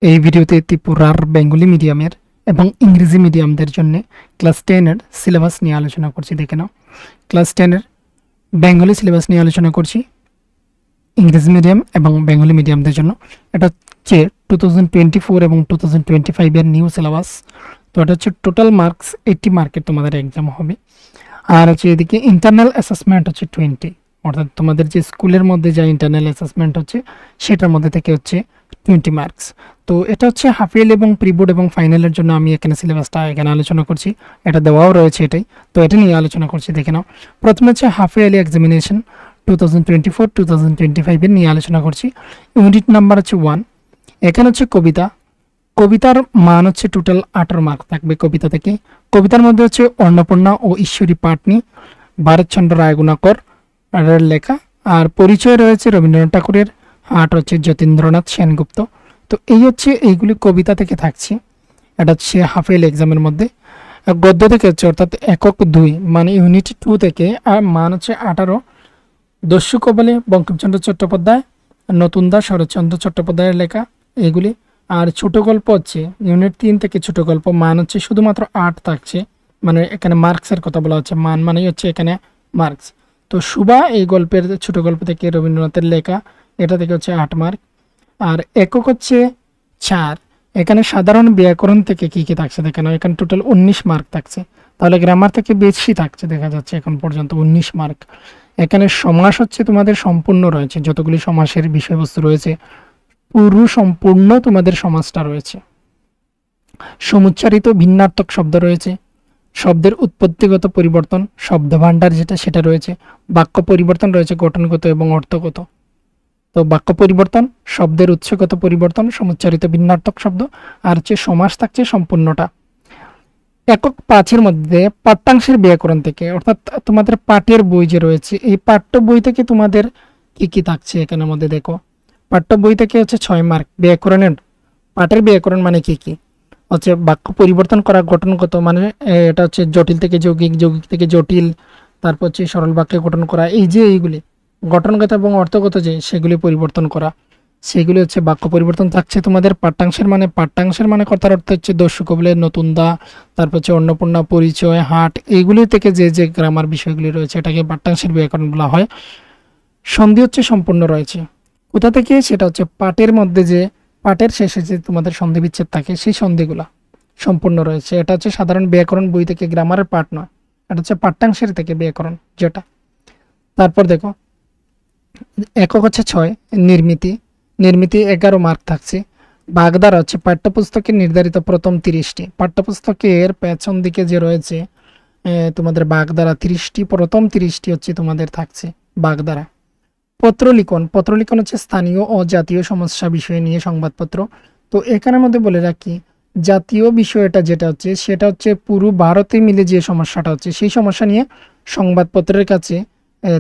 এই ভিডিওতে ত্রিপুরার বেঙ্গলি মিডিয়ামের এবং ইংরেজি মিডিয়ামদের জন্য ক্লাস 10 এর সিলেবাস নিয়ে আলোচনা করছি। দেখে নাও, ক্লাস 10 এর বেঙ্গলি সিলেবাস নিয়ে আলোচনা করছি ইংরেজি মিডিয়াম এবং বেঙ্গলি মিডিয়ামদের জন্য। এটা হচ্ছে 2024 এবং 2025 এর নিউ সিলেবাস। তো এটা হচ্ছে টোটাল মার্কস 80 মার্কের তোমাদের এক্সাম হবে। আর হচ্ছে এদিকে ইন্টারনাল অ্যাসেসমেন্ট হচ্ছে 20, অর্থাৎ তোমাদের যে স্কুলের মধ্যে যা ইন্টারনাল অ্যাসেসমেন্ট হচ্ছে সেটার মধ্যে থেকে হচ্ছে 20 মার্কস। তো এটা হচ্ছে হাফ ইয়ারলি এবং প্রিবোর্ড এবং ফাইনালের জন্য আমি এখানে সিলেবাসটা এখানে আলোচনা করছি, এটা দেওয়াও রয়েছে এটাই। তো এটা নিয়ে আলোচনা করছি, দেখে নাও। প্রথমে হচ্ছে হাফ ইয়ারলি এক্সামিনেশন 2024-2025 এর নিয়ে আলোচনা করছি। ইউনিট নাম্বার হচ্ছে 1। এখানে হচ্ছে কবিতার মান হচ্ছে টোটাল 18 মার্ক থাকবে কবিতা থেকে। কবিতার মধ্যে হচ্ছে অন্নপূর্ণা ও ঈশ্বরী পাটনি, ভারতচন্দ্র রায়গুণাকর এর লেখা। আর পরিচয় রয়েছে রবীন্দ্রনাথ ঠাকুরের, আর্ট হচ্ছে যতীন্দ্রনাথ সেনগুপ্ত। তো এই হচ্ছে এইগুলি কবিতা থেকে থাকছে, এটা হচ্ছে হাফ ইয়ারলি এক্সামের মধ্যে। গদ্য থেকে হচ্ছে অর্থাৎ একক 2 মানে ইউনিট 2 থেকে আর মান হচ্ছে 18। দস্যু কবলে বঙ্কিমচন্দ্র চট্টোপাধ্যায়, নতুন দাস শরৎচন্দ্র চট্টোপাধ্যায়ের লেখা এইগুলি। আর ছোট গল্প হচ্ছে ইউনিট 3 থেকে ছোট গল্প, মান হচ্ছে শুধুমাত্র 8 থাকছে, মানে এখানে মার্কসের কথা বলা হচ্ছে, মান মানেই হচ্ছে এখানে মার্কস। তো সুবা এই গল্পের ছোট গল্প থেকে রবীন্দ্রনাথের লেখা, এটা থেকে হচ্ছে 8 মার্ক। আর একক হচ্ছে 4। এখানে সাধারণ ব্যাকরণ থেকে কি কি থাকছে দেখেন, এখানে টোটাল 19 মার্ক থাকছে, তাহলে গ্রামার থেকে বেশি থাকছে দেখা যাচ্ছে এখন পর্যন্ত 19 মার্ক। এখানে সমাস হচ্ছে তোমাদের সম্পূর্ণ রয়েছে, যতগুলি সমাসের বিষয়বস্তু রয়েছে পুরো সম্পূর্ণ তোমাদের সমাসটা রয়েছে। সমুচ্চারিত ভিন্নার্থক শব্দ রয়েছে, শব্দের উৎপত্তিগত পরিবর্তন, শব্দ ভাণ্ডার যেটা সেটা রয়েছে, বাক্য পরিবর্তন রয়েছে গঠনগত এবং অর্থগত। তো বাক্য পরিবর্তন, শব্দের উৎসগত পরিবর্তন, সমুচ্চারিত ভিন্নার্থক শব্দ, আর হচ্ছে সমাস থাকছে সম্পূর্ণটা। একক 5-এর মধ্যে পাঠ্যাংশের ব্যাকরণ থেকে, অর্থাৎ তোমাদের পাঠের বই যে রয়েছে এই পাঠ্য বই থেকে তোমাদের কি কি থাকছে এখানের মধ্যে দেখো। পাঠ্য বই থেকে হচ্ছে 6 মার্ক ব্যাকরণের, পাঠের ব্যাকরণ মানে কি কি হচ্ছে বাক্য পরিবর্তন করা গঠনগত, মানে এটা হচ্ছে জটিল থেকে যৌগিক, যৌগিক থেকে জটিল, তারপর হচ্ছে সরল বাক্যে গঠন করা, এই যে এইগুলি গঠনগত এবং অর্থগত যে সেগুলি পরিবর্তন করা, সেগুলি হচ্ছে বাক্য পরিবর্তন থাকছে তোমাদের। পাঠ্যাংশের মানে কথার অর্থ হচ্ছে দস্যু কবলের, নতুন দা, তারপর হচ্ছে অন্নপূর্ণা, পরিচয়, হাট, এইগুলি থেকে যে যে গ্রামার বিষয়গুলি রয়েছে এটাকে পাঠ্যাংশের ব্যাকরণ বলা হয়। সন্ধি হচ্ছে সম্পূর্ণ রয়েছে কোথা থেকে, সেটা হচ্ছে পাঠের মধ্যে যে পাঠের শেষে যে তোমাদের সন্ধি বিচ্ছেদ থাকে সেই সন্ধিগুলা সম্পূর্ণ রয়েছে। এটা হচ্ছে সাধারণ ব্যাকরণ বই থেকে, গ্রামারের পাঠ নয়, এটা হচ্ছে পাঠ্যাংশের থেকে ব্যাকরণ যেটা। তারপর দেখো একক হচ্ছে 6 নির্মিতি, 11 মার্ক থাকছে। বাগধারা হচ্ছে পাঠ্যপুস্তকের নির্ধারিত প্রথম 30টি, পাঠ্যপুস্তকের পেছন দিকে যে রয়েছে তোমাদের বাগধারা 30টি, প্রথম 30টি হচ্ছে তোমাদের থাকছে বাগধারা। পত্রলিখন হচ্ছে স্থানীয় ও জাতীয় সমস্যা বিষয় নিয়ে সংবাদপত্র। তো এখানের মধ্যে বলে রাখি জাতীয় বিষয়টা যেটা হচ্ছে সেটা হচ্ছে পুরো ভারতে মিলে যে সমস্যাটা হচ্ছে সেই সমস্যা নিয়ে সংবাদপত্রের কাছে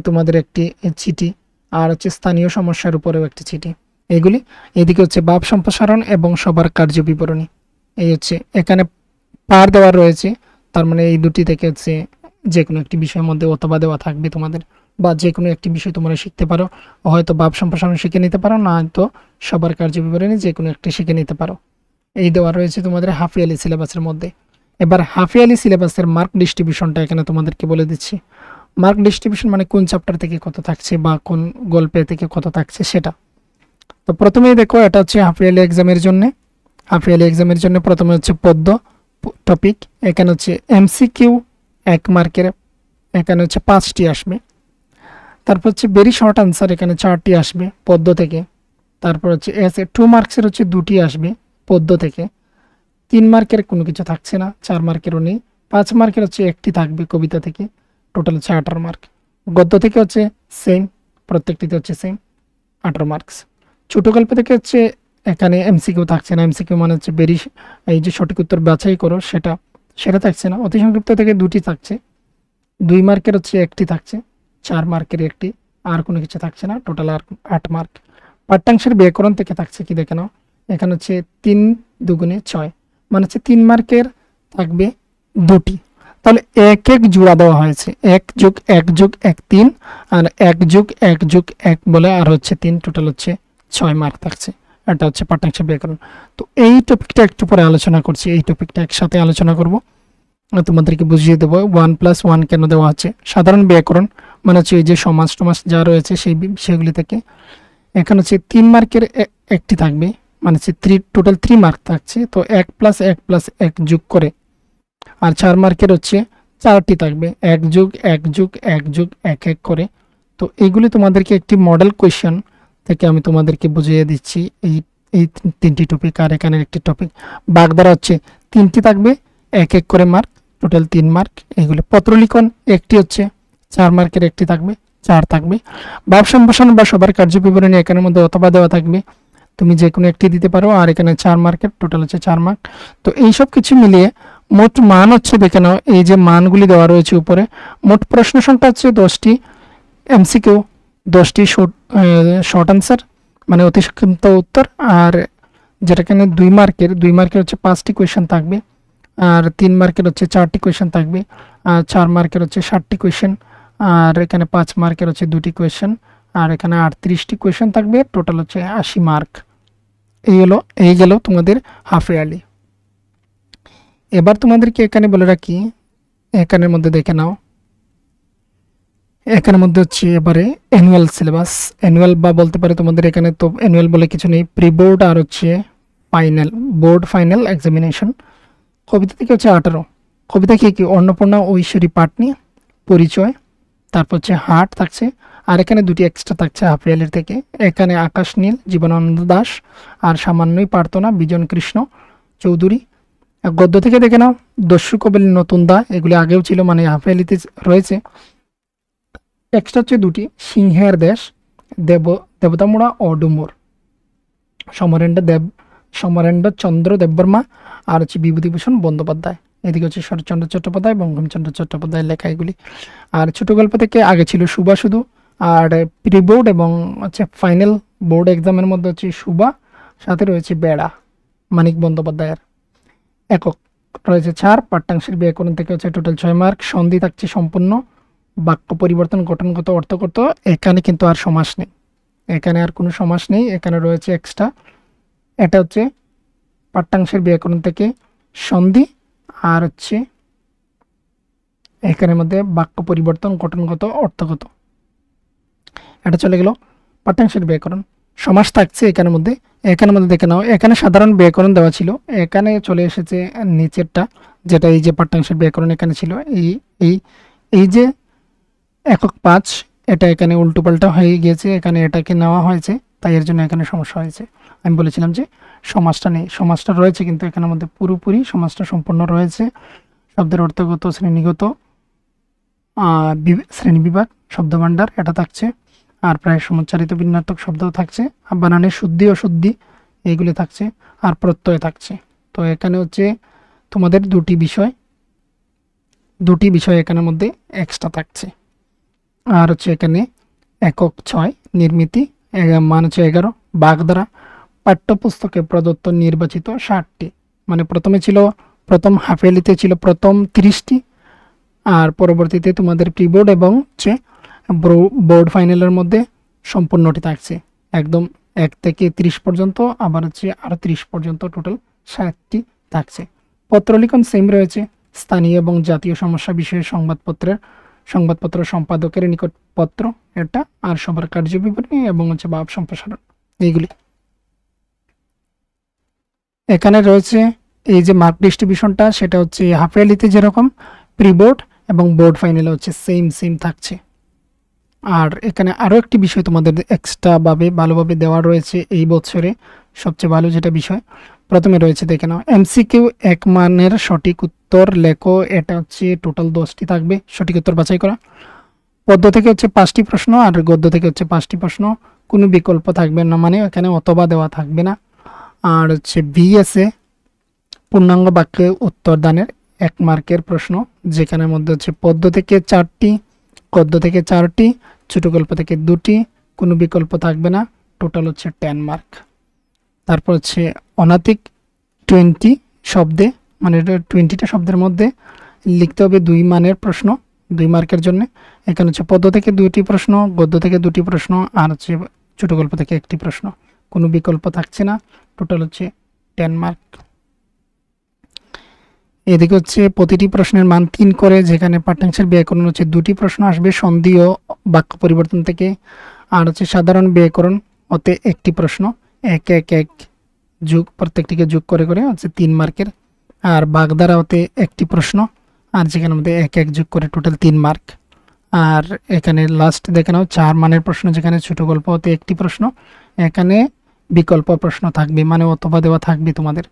তোমাদের একটি চিঠি, আর হচ্ছে স্থানীয় সমস্যার উপরেও একটি চিঠি, এইগুলি। এদিকে হচ্ছে ভাব সম্প্রসারণ এবং সবার কার্য বিবরণী, এই হচ্ছে এখানে পার দেওয়া রয়েছে, তার মানে এই দুটি থেকে হচ্ছে যে কোনো একটি বিষয়ের মধ্যে অথবা দেওয়া থাকবে তোমাদের, বা যে কোনো একটি বিষয় তোমরা শিখতে পারো, হয়তো ভাব সম্প্রসারণ শিখে নিতে পারো, না হয়তো সবার কার্য বিবরণী যে কোনো একটি শিখে নিতে পারো। এই দেওয়া রয়েছে তোমাদের হাফ ইয়ারলি সিলেবাসের মধ্যে। এবার হাফ ইয়ারলি সিলেবাসের মার্ক ডিস্ট্রিবিউশনটা এখানে তোমাদেরকে বলে দিচ্ছি। মার্ক ডিস্ট্রিবিউশন মানে কোন চ্যাপ্টার থেকে কত থাকছে বা কোন গল্পে থেকে কত থাকছে সেটা। তো প্রথমেই দেখো এটা হচ্ছে হাফ ইয়ারলি এক্সামের জন্য প্রথমে হচ্ছে পদ্য টপিক, এখানে হচ্ছে এমসিকিউ 1 মার্কের, এখানে হচ্ছে 5টি আসবে। তারপর হচ্ছে ভেরি শর্ট আনসার, এখানে 4টি আসবে পদ্য থেকে। তারপর হচ্ছে এসে 2 মার্কসের হচ্ছে 2টি আসবে পদ্য থেকে। 3 মার্কের কোনো কিছু থাকছে না, 4 মার্কেরও নেই। 5 মার্কের হচ্ছে একটি থাকবে কবিতা থেকে, টোটাল হচ্ছে 18 মার্ক। গদ্য থেকে হচ্ছে সেম, প্রত্যেকটিতে হচ্ছে সেম 18 মার্কস। ছোট গল্প থেকে হচ্ছে এখানে এমসিকিউ থাকছে না, এমসিকিউ মানে হচ্ছে এই যে সঠিক উত্তর বাছাই করো সেটা থাকছে না। অতি সংক্ষিপ্ত থেকে 2টি থাকছে, 2 মার্কের হচ্ছে একটি থাকছে, 4 মার্কের একটি, আর কোনো কিছু থাকছে না, টোটাল আর 8 মার্ক। পাঠ্যাংশের ব্যাকরণ থেকে থাকছে কি দেখে নাও, এখানে হচ্ছে 3 2 6 মানে হচ্ছে 3 মার্কের থাকবে 2টি, তাহলে 1 জোড়া দেওয়া হয়েছে, 1+1+1 3, আর 1+1+1 বলে আর হচ্ছে 3, টোটাল হচ্ছে 6 মার্ক থাকছে। এটা হচ্ছে পাঠ্যাংশের ব্যাকরণ। তো এই টপিকটা একটু পরে আলোচনা করছি, এই টপিকটা একসাথে আলোচনা করব, তোমাদেরকে বুঝিয়ে দেবো 1+1 কেন দেওয়া আছে। সাধারণ ব্যাকরণ মানে হচ্ছে এই যে সমাজ টমাজ যা রয়েছে সেই বিষয়গুলি থেকে। এখানে হচ্ছে 3 মার্কের একটি থাকবে, মানে হচ্ছে টোটাল 3 মার্ক থাকছে। তো 1+1+1 যোগ করে, আর 4 মার্কের হচ্ছে 4টি থাকবে, 1+1+1+1 করে। তো এইগুলি তোমাদেরকে একটি মডেল কোয়েশ্চেন থেকে আমি তোমাদেরকে বুঝিয়ে দিচ্ছি এই এই 3টি টপিক। আর এখানে একটি টপিক বাগধারা হচ্ছে 3টি থাকবে, 1 করে মার্ক, টোটাল 3 মার্ক। এইগুলি পত্রলিখন একটি হচ্ছে 4 মার্কের একটি থাকবে, 4 থাকবে। ভাব সম্ভাষণ বা সবার কার্যবিবরণী এখানের মধ্যে অথবা দেওয়া থাকবে, তুমি যে কোনো একটি দিতে পারো। আর এখানে 4 মার্কের, টোটাল হচ্ছে 4 মার্ক। তো এই সব কিছু মিলিয়ে মোট মান হচ্ছে, দেখে নাও এই যে মানগুলি দেওয়া রয়েছে উপরে। মোট প্রশ্ন সংখ্যা হচ্ছে 10টি, এমসিকিউ 10টি, শর্ট আনসার মানে অতি সংক্ষিপ্ত উত্তর। আর যেটা এখানে 2 মার্কের হচ্ছে 5টি কোয়েশ্চেন থাকবে, আর 3 মার্কের হচ্ছে 4টি কোয়েশ্চেন থাকবে, আর 4 মার্কের হচ্ছে 60টি কোয়েশ্চেন, আর এখানে 5 মার্কের হচ্ছে 2টি কোয়েশ্চেন, আর এখানে 38টি কোয়েশ্চেন থাকবে, টোটাল হচ্ছে 80 মার্ক। এই গেল তোমাদের হাফ ইয়ারলি। এবার তোমাদেরকে এখানে বলে রাখি, এখানের মধ্যে দেখে নাও, এখানের মধ্যে হচ্ছে এবারে অ্যানুয়াল সিলেবাস। অ্যানুয়াল বা বলতে পারে তোমাদের এখানে তো অ্যানুয়াল বলে কিছু নেই, প্রি বোর্ড আর হচ্ছে ফাইনাল, বোর্ড ফাইনাল এক্সামিনেশন। কবিতা থেকে হচ্ছে 18, কবিতা কি অন্নপূর্ণা ও ঈশ্বরী পাটনি, পরিচয়, তারপর হচ্ছে হাট থাকছে। আর এখানে 2টি এক্সট্রা থাকছে হাফ ইয়ারলির থেকে, এখানে আকাশ নীল, জীবনানন্দ দাশ, আর সামান্যই প্রার্থনা, বিজন কৃষ্ণ চৌধুরী। গদ্য থেকে দেখে নাও, দস্যু কবির নতুন দা, এগুলি আগেও ছিল, মানে হাফ ইয়ারলিতে রয়েছে। এক্সট্রা হচ্ছে 2টি, সিংহের দেশ, দেবতামুড়া ও ডুমুর, সমরেন্দ্র চন্দ্র দেববর্মা, আর হচ্ছে বিভূতিভূষণ বন্দ্যোপাধ্যায়। এদিকে হচ্ছে শরৎচন্দ্র চট্টোপাধ্যায়, বঙ্কিমচন্দ্র চট্টোপাধ্যায়ের লেখা এগুলি। আর ছোট গল্প থেকে আগে ছিল সুবা শুধু, আর প্রি বোর্ড এবং হচ্ছে ফাইনাল বোর্ড এক্সামের মধ্যে হচ্ছে সুবা, সাথে রয়েছে বেড়া, মানিক বন্দ্যোপাধ্যায়ের। একক রয়েছে 4, পাঠ্যাংশের ব্যাকরণ থেকে হচ্ছে টোটাল 6 মার্ক। সন্ধি থাকছে সম্পূর্ণ, বাক্য পরিবর্তন, গঠনগত, অর্থগত। এখানে কিন্তু আর সমাস নেই, এখানে আর কোনো সমাস নেই, এখানে রয়েছে এক্সট্রা। এটা হচ্ছে পাঠ্যাংশের ব্যাকরণ থেকে সন্ধি, আর হচ্ছে এখানের মধ্যে বাক্য পরিবর্তন, গঠনগত, অর্থগত। এটা চলে গেল পাঠ্যাংশের ব্যাকরণ। সমাস থাকছে এখানের মধ্যে দেখে নাও, এখানে সাধারণ ব্যাকরণ দেওয়া ছিল, এখানে চলে এসেছে নিচেরটা, যেটা এই যে পাঠ্যাংশের ব্যাকরণ এখানে ছিল, এই যে একক 5, এটা এখানে উল্টোপাল্টা হয়ে গিয়েছে, এখানে এটাকে নেওয়া হয়েছে, তাই এর জন্য এখানে সমস্যা হয়েছে। আমি বলেছিলাম যে সমাসটা নেই, সমাসটা রয়েছে কিন্তু এখানের মধ্যে পুরোপুরি সমাসটা সম্পূর্ণ রয়েছে। শব্দের অর্থগত, শ্রেণীগত, শ্রেণীবিভাগ, শব্দভাণ্ডার এটা থাকছে, আর প্রায় সমুচ্চারিত ভিন্নার্থক শব্দও থাকছে, আর বানানের শুদ্ধি অশুদ্ধি এইগুলি থাকছে, আর প্রত্যয় থাকছে। তো এখানে হচ্ছে তোমাদের 2টি বিষয় এখানের মধ্যে এক্সট্রা থাকছে। আর হচ্ছে এখানে একক 6, নির্মিতি, মান হচ্ছে 11, বাগধারা, পাঠ্যপুস্তকে প্রদত্ত নির্বাচিত 60টি, মানে প্রথম হাফ ইয়ারলিতে ছিল প্রথম 30টি, আর পরবর্তীতে তোমাদের প্রি বোর্ড এবং হচ্ছে বোর্ড ফাইনালের মধ্যে সম্পূর্ণটি থাকছে, একদম 1 থেকে 30 পর্যন্ত, আবার হচ্ছে আরও 30 পর্যন্ত, টোটাল 60টি থাকছে। পত্রলিখন সেম রয়েছে, স্থানীয় এবং জাতীয় সমস্যা বিষয়ে সংবাদপত্র সম্পাদকের নিকট পত্র এটা, আর সবার কার্যবিবরণী এবং হচ্ছে ভাব সম্প্রসারণ এইগুলি। এখানে রয়েছে এই যে মার্ক ডিস্ট্রিবিউশনটা, সেটা হচ্ছে হাফ ইয়ারলিতে যেরকম, প্রি বোর্ড এবং বোর্ড ফাইনালে হচ্ছে সেম থাকছে। আর এখানে আরও একটি বিষয় তোমাদের এক্সট্রা ভালোভাবে দেওয়া রয়েছে এই বছরে, সবচেয়ে ভালো যেটা বিষয়, প্রথমে রয়েছে দেখে নাও, এমসিকিউ 1 মানের সঠিক উত্তর লেখো, এটা হচ্ছে টোটাল 10টি থাকবে, সঠিক উত্তর বাছাই করা। পদ্য থেকে হচ্ছে 5টি প্রশ্ন, আর গদ্য থেকে হচ্ছে 5টি প্রশ্ন, কোনো বিকল্প থাকবে না, মানে এখানে অথবা দেওয়া থাকবে না। আর হচ্ছে বিএসএ পূর্ণাঙ্গ বাক্যে উত্তর দানের 1 মার্কের প্রশ্ন, যেখানের মধ্যে হচ্ছে পদ্য থেকে 4টি, গদ্য থেকে 4টি, ছোট গল্প থেকে 2টি, কোনো বিকল্প থাকবে না, টোটাল হচ্ছে 10 মার্ক। তারপর হচ্ছে অনাতিক 20 শব্দে, মানে 20টা শব্দের মধ্যে লিখতে হবে 2 মানের প্রশ্ন, 2 মার্কের জন্য। এখানে হচ্ছে পদ্য থেকে 2টি প্রশ্ন, গদ্য থেকে 2টি প্রশ্ন, আর হচ্ছে ছোট গল্প থেকে 1টি প্রশ্ন, কোনো বিকল্প থাকছে না, টোটাল হচ্ছে 10 মার্ক। এদিকে হচ্ছে প্রতিটি প্রশ্নের মান 3 করে, যেখানে পাঠ্যাংশের ব্যাকরণ হচ্ছে 2টি প্রশ্ন আসবে সন্ধি ও বাক্য পরিবর্তন থেকে, আর হচ্ছে সাধারণ ব্যাকরণ হতে 1টি প্রশ্ন, এক এক এক যোগ প্রত্যেকটিকে যোগ করে করে হচ্ছে 3 মার্কের, আর বাগধারা হতে 1টি প্রশ্ন, আর যেখানে মধ্যে এক এক যোগ করে টোটাল 3 মার্ক। আর এখানে লাস্ট দেখে নাও 4 মানের প্রশ্ন, যেখানে ছোট গল্প হতে 1টি প্রশ্ন, এখানে বিকল্প প্রশ্ন থাকবে, মানে অথবা দেওয়া থাকবে তোমাদের।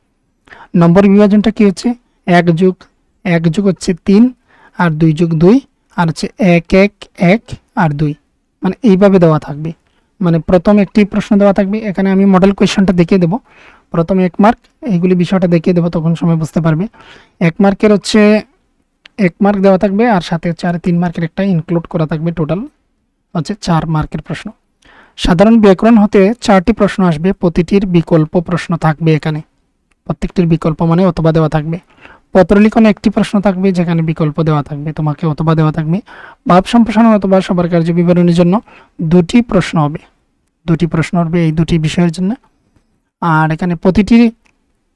নম্বর বিভাজনটা কি হচ্ছে 1 যোগ 1 যোগ হচ্ছে 3, আর 2 যোগ 2, আর হচ্ছে 1 1 1 আর 2, মানে এইভাবে দেওয়া থাকবে। মানে প্রথম একটি প্রশ্ন দেওয়া থাকবে, এখানে আমি মডেল কোয়েশ্চনটা দেখিয়ে দেবো। প্রথমে 1 মার্ক, এইগুলি বিষয়টা দেখিয়ে দেবো, তখন সময় বুঝতে পারবে। 1 মার্কের হচ্ছে 1 মার্ক দেওয়া থাকবে, আর সাথে হচ্ছে আর 3 মার্কের একটা ইনক্লুড করা থাকবে, টোটাল হচ্ছে 4 মার্কের প্রশ্ন। সাধারণ ব্যাকরণ হতে 4টি প্রশ্ন আসবে, প্রতিটির বিকল্প প্রশ্ন থাকবে, এখানে প্রত্যেকটির বিকল্প মানে অথবা দেওয়া থাকবে। পত্রলিখনে 1টি প্রশ্ন থাকবে, যেখানে বিকল্প দেওয়া থাকবে, তোমাকে অথবা দেওয়া থাকবে। ভাব সম্প্রসারণ অথবা সবার কার্য বিবরণের জন্য 2টি প্রশ্ন হবে, 2টি প্রশ্ন হবে এই 2টি বিষয়ের জন্য। আর এখানে প্রতিটি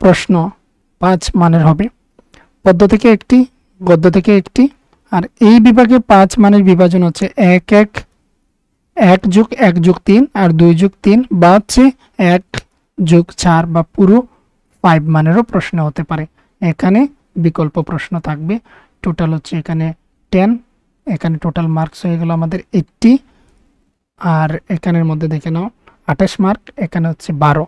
প্রশ্ন 5 মানের হবে, পদ্য থেকে 1টি, গদ্য থেকে 1টি। আর এই বিভাগে 5 মানের বিভাজন হচ্ছে 1 1 1 যোগ 1 যোগ 3, আর 2 যোগ 3, বা হচ্ছে 1 যোগ 4, বা পুরো 5 মানেরও প্রশ্ন হতে পারে। এখানে বিকল্প প্রশ্ন থাকবে, টোটাল হচ্ছে এখানে 10। এখানে টোটাল মার্কস হয়ে গেল আমাদের 80, আর এখানের মধ্যে দেখে নাও 28 মার্ক, এখানে হচ্ছে 12।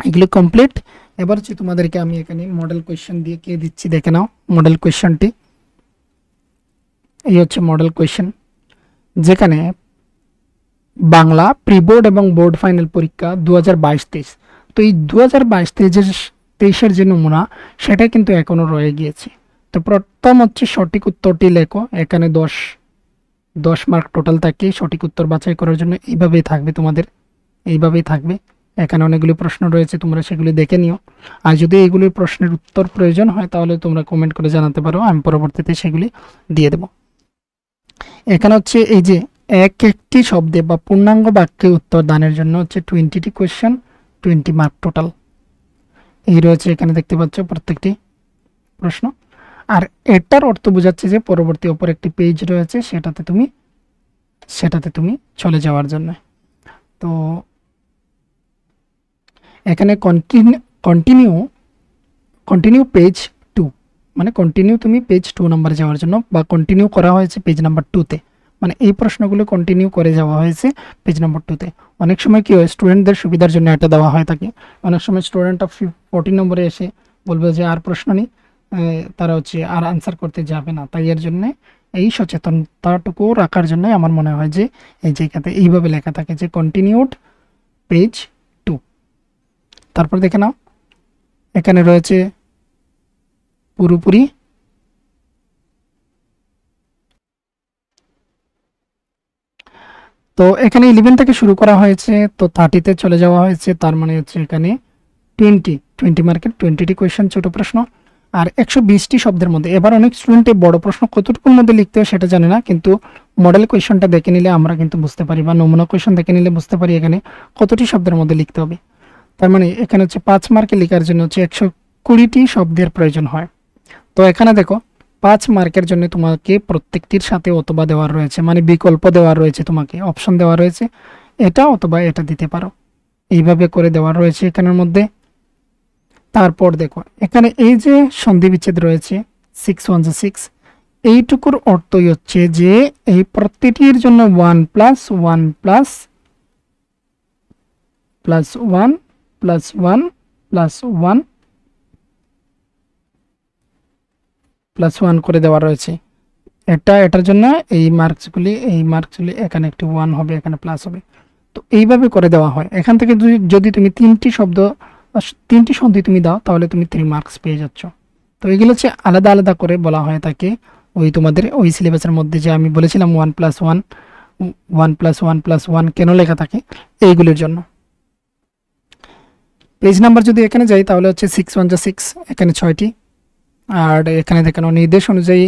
এগুলো কমপ্লিট। এবার হচ্ছে তোমাদেরকে আমি এখানে মডেল কোয়েশ্চেন দিয়ে কে দিচ্ছি, দেখে নাও মডেল কোয়েশ্চেনটি। এই হচ্ছে মডেল কোয়েশ্চেন, যেখানে বাংলা প্রি বোর্ড এবং বোর্ড ফাইনাল পরীক্ষা 2022-23। তো এই 2022-23-এর যে নমুনা, সেটা কিন্তু এখনও রয়ে গিয়েছে। তো প্রথম হচ্ছে সঠিক উত্তরটি লেখো, এখানে 10 মার্ক টোটাল থাকে। সঠিক উত্তর বাছাই করার জন্য এইভাবেই থাকবে তোমাদের, এইভাবেই থাকবে। এখানে অনেকগুলি প্রশ্ন রয়েছে, তোমরা সেগুলি দেখে নিও। আর যদি এইগুলির প্রশ্নের উত্তর প্রয়োজন হয়, তাহলে তোমরা কমেন্ট করে জানাতে পারো, আমি পরবর্তীতে সেগুলি দিয়ে দেব। এখানে হচ্ছে এই যে এক একটি শব্দে বা পূর্ণাঙ্গ বাক্যে উত্তর দানের জন্য হচ্ছে 20টি কোয়েশ্চেন, 20 মার্ক টোটাল। এই রয়েছে এখানে দেখতে পাচ্ছ প্রত্যেকটি প্রশ্ন। আর এটার অর্থ বোঝাচ্ছে যে পরবর্তী অপর একটি পেজ রয়েছে, সেটাতে তুমি চলে যাওয়ার জন্য। তো এখানে কন্টিনিউ পেজ 2, মানে কন্টিনিউ তুমি পেজ 2 নাম্বারে যাওয়ার জন্য, বা কন্টিনিউ করা হয়েছে পেজ নাম্বার 2-তে, মানে এই প্রশ্নগুলো কন্টিনিউ করে যাওয়া হয়েছে পেজ নাম্বার 2-তে। অনেক সময় কি হয়, স্টুডেন্টদের সুবিধার জন্য এটা দেওয়া হয় থাকে। অনেক সময় স্টুডেন্টরা 14 নম্বরে এসে বলবে যে আর প্রশ্ন নেই, তারা হচ্ছে আর আনসার করতে যাবে না। তাই এর জন্য এই সচেতনতাটুকু রাখার জন্য আমার মনে হয় যে এই জায়গাতে এইভাবে লেখা থাকে যে কন্টিনিউড পেজ 2। তারপর দেখে নাও এখানে রয়েছে পুরোপুরি তো এখানে 11 থেকে শুরু করা হয়েছে, তো 30-তে চলে যাওয়া হয়েছে। তার মানে হচ্ছে এখানে 20 মার্কের 20টি কোয়েশ্চেন ছোট প্রশ্ন, আর 120টি শব্দের মধ্যে। এবার অনেক স্টুডেন্টে বড় প্রশ্ন কতটুকুর মধ্যে লিখতে হয় সেটা জানে না, কিন্তু মডেল কোয়েশ্চনটা দেখে নিলে আমরা কিন্তু বুঝতে পারি, বা নমুনা কোয়েশ্চন দেখে নিলে বুঝতে পারি এখানে কতটি শব্দের মধ্যে লিখতে হবে। তার মানে এখানে হচ্ছে 5 মার্কে লেখার জন্য হচ্ছে 120টি শব্দের প্রয়োজন হয়। তো এখানে দেখো 5 মার্কের জন্য তোমাকে প্রত্যেকটির সাথে অথবা দেওয়ার রয়েছে, মানে বিকল্প দেওয়ার রয়েছে, তোমাকে অপশন দেওয়া রয়েছে, এটা অথবা এটা দিতে পারো, এইভাবে করে দেওয়া রয়েছে এখানের মধ্যে। তারপর দেখো এখানে এই যে সন্ধি বিচ্ছেদ রয়েছে 6 1 6, এইটুকুর অর্থই হচ্ছে যে এই প্রত্যেকটির জন্য 1 + 1 + 1 + 1 + 1 +1 করে দেওয়া রয়েছে। এটার জন্য এই মার্কসগুলি এখানে একটি 1 হবে, এখানে প্লাস হবে। তো এইভাবে করে দেওয়া হয়। এখান থেকে যদি তুমি 3টি সন্ধি তুমি দাও, তাহলে তুমি 3 মার্কস পেয়ে যাচ্ছ। তো এগুলো হচ্ছে আলাদা আলাদা করে বলা হয় থাকে ওই তোমাদের ওই সিলেবাসের মধ্যে, যে আমি বলেছিলাম 1 + 1 1 + 1 + 1 কেন লেখা থাকে এইগুলির জন্য। পেজ নাম্বার যদি এখানে যাই, তাহলে হচ্ছে 6 1 6, এখানে 6টি। আর এখানে দেখানো নির্দেশ অনুযায়ী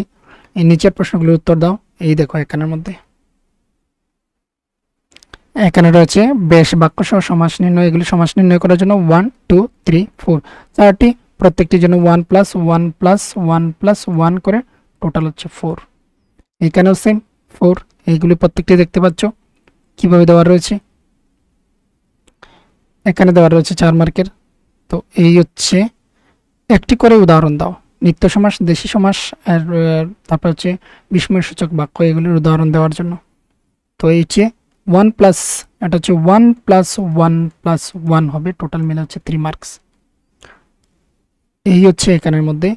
এই নিচের প্রশ্নগুলোর উত্তর দাও। এই দেখো এখানের মধ্যে এখানে রয়েছে বেশ বাক্য সহ সমাস নির্ণয়, এগুলি সমাস নির্ণয় করার জন্য 1 2 3 4 চারটি, প্রত্যেকটির জন্য 1 প্লাস 1 প্লাস 1 প্লাস 1 করে টোটাল হচ্ছে 4। এখানেও সেম 4, এইগুলি প্রত্যেকটি দেখতে পাচ্ছ কিভাবে দেওয়া রয়েছে, এখানে দেওয়া রয়েছে 4 মার্কের। তো এই হচ্ছে একটি করে উদাহরণ দাও, নিত্য সমাস, দেশি সমাস আর তারপর হচ্ছে বিস্ময়সূচক বাক্য, এগুলির উদাহরণ দেওয়ার জন্য। তো এই হচ্ছে 1 প্লাস, এটা হচ্ছে 1 প্লাস 1 প্লাস 1 হবে, টোটাল মিলে হচ্ছে 3 মার্কস। এই হচ্ছে এখানের মধ্যে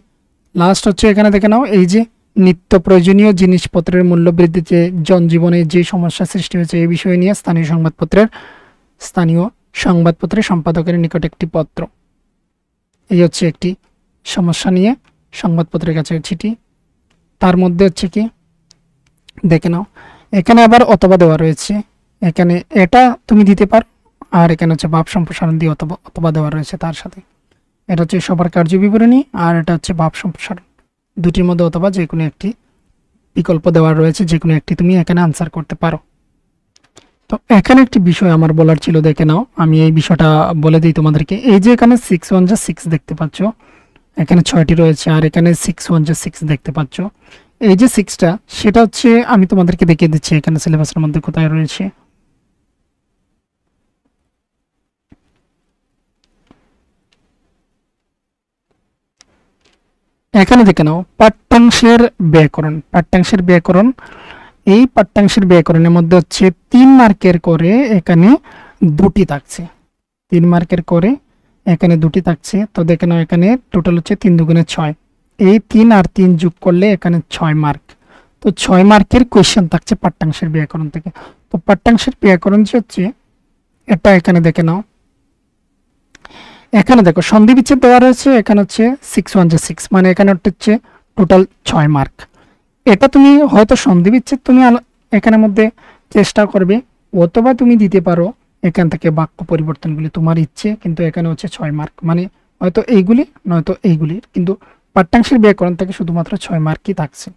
লাস্ট হচ্ছে এখানে দেখে নাও, এই যে নিত্য প্রয়োজনীয় জিনিসপত্রের মূল্য বৃদ্ধিতে জনজীবনে যে সমস্যা সৃষ্টি হয়েছে এই বিষয়ে নিয়ে স্থানীয় সংবাদপত্রের সম্পাদকের নিকট একটি পত্র। এই হচ্ছে একটি সমস্যা নিয়ে সংবাদপত্রের কাছে চিঠি। তার মধ্যে হচ্ছে কি দেখে নাও, এখানে আবার অথবা দেওয়া রয়েছে, এখানে এটা তুমি দিতে পারো, আর এখানে হচ্ছে ভাব সম্প্রসারণ দিয়ে অথবা দেওয়া রয়েছে তার সাথে। এটা হচ্ছে সবার কার্য বিবরণী, আর এটা হচ্ছে ভাব সম্প্রসারণ, দুটির মধ্যে অথবা যে কোনো একটি বিকল্প দেওয়া রয়েছে, যে কোনো একটি তুমি এখানে আনসার করতে পারো। তো এখানে একটি বিষয় আমার বলার ছিল, দেখে নাও আমি এই বিষয়টা বলে দিই তোমাদেরকে। এই যে এখানে 6 1 যা 6 দেখতে পাচ্ছ, এখানে 6টি রয়েছে, আর এখানে 6 1 যা 6 দেখতে পাচ্ছ। এই যে 6টা সেটা হচ্ছে আমি তোমাদেরকে দেখিয়ে দিচ্ছি এখানে সিলেবাসের মধ্যে কোথায় রয়েছে। এখানে দেখে নাও পাঠ্যাংশের ব্যাকরণ। এই পাঠ্যাংশের ব্যাকরণের মধ্যে হচ্ছে 3 মার্কের করে এখানে দুটি থাকছে, 3 মার্কের করে এখানে দুটি থাকছে। তো দেখে নাও এখানে টোটাল হচ্ছে 3 দুগুণে 6, এই 3 আর 3 যোগ করলে এখানে 6 মার্ক। তো 6 মার্কের কোয়েশ্চেন থাকছে পাঠ্যাংশের ব্যাকরণ থেকে। তো পাঠ্যাংশের ব্যাকরণ যে হচ্ছে এটা এখানে দেখে নাও, এখানে দেখো সন্ধি বিচ্ছেদ দেওয়া রয়েছে, এখানে হচ্ছে 6 1 যা 6, মানে এখানে হচ্ছে টোটাল 6 মার্ক। এটা তুমি হয়তো সন্ধি বিচ্ছেদ তুমি এখানের মধ্যে চেষ্টা করবে, অথবা তুমি দিতে পারো এখান থেকে বাক্য পরিবর্তনগুলি, তোমার ইচ্ছে। কিন্তু এখানে হচ্ছে 6 মার্ক, মানে হয়তো এইগুলি নয়তো এইগুলি, কিন্তু পাঠ্যাংশের ব্যাকরণ থেকে শুধুমাত্র 6 মার্কই থাকছে।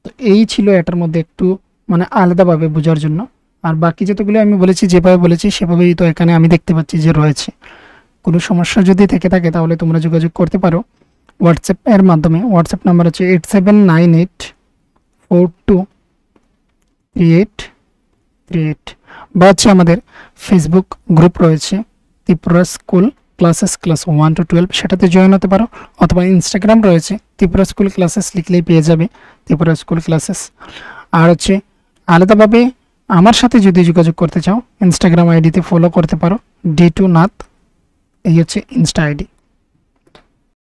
তো এই ছিল এটার মধ্যে একটু মানে আলাদাভাবে বোঝার জন্য। আর বাকি যতগুলো আমি বলেছি যেভাবে বলেছি সেভাবেই তো এখানে আমি দেখতে পাচ্ছি যে রয়েছে। কোনো সমস্যা যদি থেকে থাকে তাহলে তোমরা যোগাযোগ করতে পারো হোয়াটসঅ্যাপ এর মাধ্যমে। হোয়াটসঅ্যাপ নাম্বার হচ্ছে 8798423838, বা হচ্ছে আমাদের ফেসবুক গ্রুপ রয়েছে Tripura school classes class 1 to 12, সেটাতে জয়েন হতে পারো। অথবা ইনস্টাগ্রাম রয়েছে ত্রিপুরা স্কুল ক্লাসেস, লিখলেই পেয়ে যাবে ত্রিপুরা স্কুল ক্লাসেস। আর হচ্ছে আলাদাভাবে আমার সাথে যদি যোগাযোগ করতে চাও ইনস্টাগ্রাম আইডিতে ফলো করতে পারো D2 নাথ, এই হচ্ছে ইনস্টা আইডি।